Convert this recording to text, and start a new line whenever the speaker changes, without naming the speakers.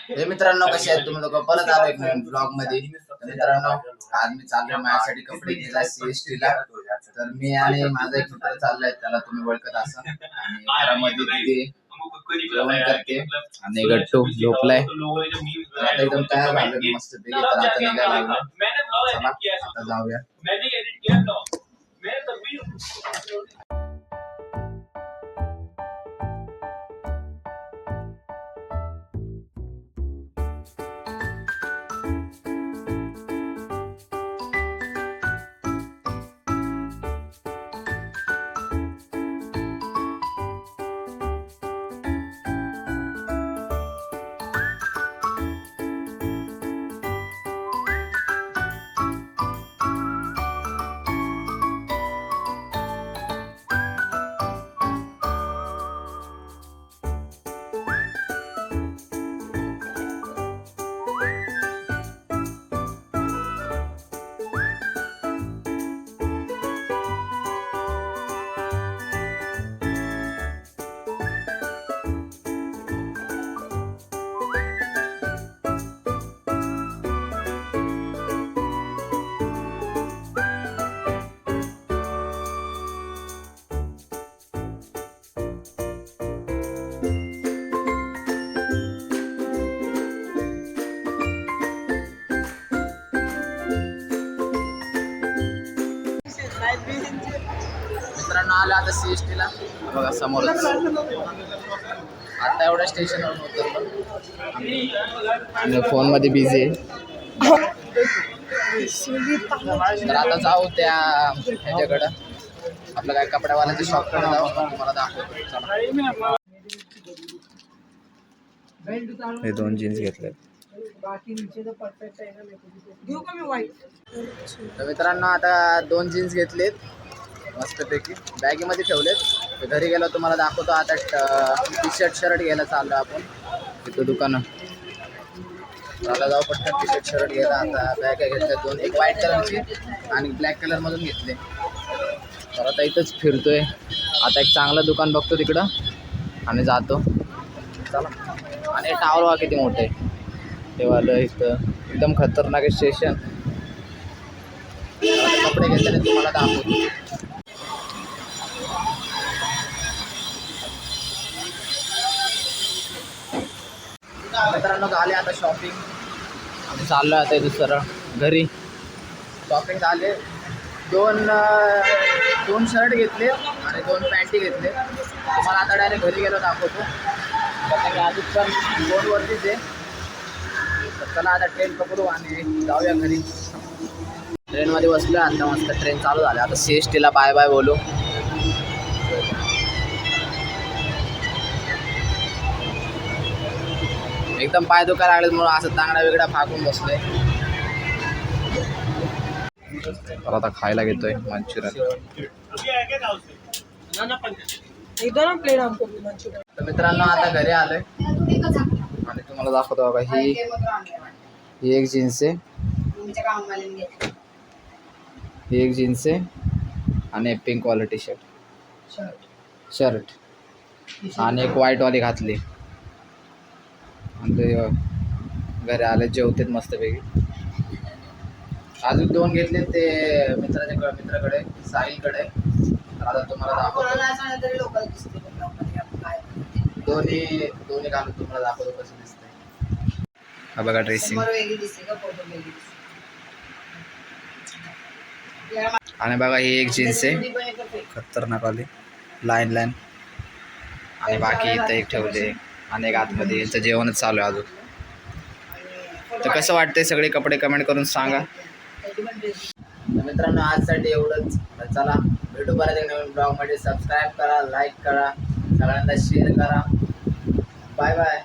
हे मित्रांनो कसे आहेत तुम्ही लोक परत आलो एक नवीन ब्लॉग मध्ये. तर मित्रांनो आज मी चाललोय माझ्यासाठी कपडे घ्यायला CST ला. तर मी आणि माझा एक मित्र चाललाय, त्याला तुम्ही ओळखत असाल. आणि घरामध्ये तिथे जेवण करते आणि गट्टू झोपलाय. तर आता एकदम तयार झालं मस्त पैकी. तर आता निघायला लागलो. चला आता जाऊया. मित्रांनो आलो आता CST ला. बघा समोरच आता एवढ्या स्टेशनवर उतरलो आणि फोन मध्ये बिझी आहे. तर आता जाऊ त्या ह्याच्याकडं, आपलं काय कपड्यावाल्याच्या शॉपकडे जाऊ. तुम्हाला दाखवतो. हे 2 जीन्स घेतले. तर मित्रांनो आता 2 जीन्स घेतलेत मस्तपैकी, बॅगेमध्ये ठेवलेत. घरी गेलो तुम्हाला दाखवतो. आता टी-शर्ट शर्ट घ्यायला चाललो आपण तिथं दुकानं. आता जाऊ पटकन टी-शर्ट शर्ट घ्यायला. आता बॅग घेतल्या 2, एक व्हाईट कलरची आणि ब्लॅक कलरमधून घेतले. तर आता इथंच फिरतोय. आता एक चांगलं दुकान बघतो तिकडं आणि जातो. चला. आणि टावर बघा किती मोठं आहे. ते वालं इथं एकदम खतरनाक आहे स्टेशन. कपडे घेतले तुम्हाला दाखवतो. मित्रांनो झाले आता शॉपिंग. आम्ही चाललो आता इथं सरळ घरी. शॉपिंग झाले. 2 शर्ट घेतले आणि 2 पॅन्टी घेतले. तुम्हाला आता डायरेक्ट घरी गेलो दाखवतो. कारण अजून पण 2 वरतीच आहे. तर चला आता ट्रेन पकडू आणि जाऊया घरी. ट्रेनमध्ये बसलो आता मस्त. ट्रेन चालू झाली. आता CST ला बाय बाय बोलू. एकदम पाय दुखायला लागले म्हणून असं तांगडा वेगळा फाकून बसलोय. तर आता खायला घेतोय मंचुरियन. तर मित्रांनो आता घरी आलोय आणि तुम्हाला दाखवतो बघा. ही एक जीन्स आहे, ही एक जीन्स आहे आणि एक पिंक वाला शर्ट आणि एक व्हाईटवाली घातली. आणि ते घरी आले जेवतेत मस्तपैकी. अजून 2 घेतले ते मित्राकडे साहिलकडे. तर आता तुम्हाला दाखवतो. दोन्ही घालून तुम्हाला दाखवतो कसं दिसतंय. हा बघा ड्रेसिंग. आणि बघा ही एक जीन्स आहे खतरनाक वाली लाईन. आणि बाकी इथं एक ठेवले आणि एक आतमध्ये. यांचं जेवणच चालू आहे अजून. तर कसं वाटतंय सगळे कपडे कमेंट करून सांगा. मित्रांनो आजसाठी एवढंच. चला भेटू परत एक नवीन ब्लॉगमध्ये. सबस्क्राईब करा, लाईक करा, सगळ्यांना शेअर करा. Bye bye.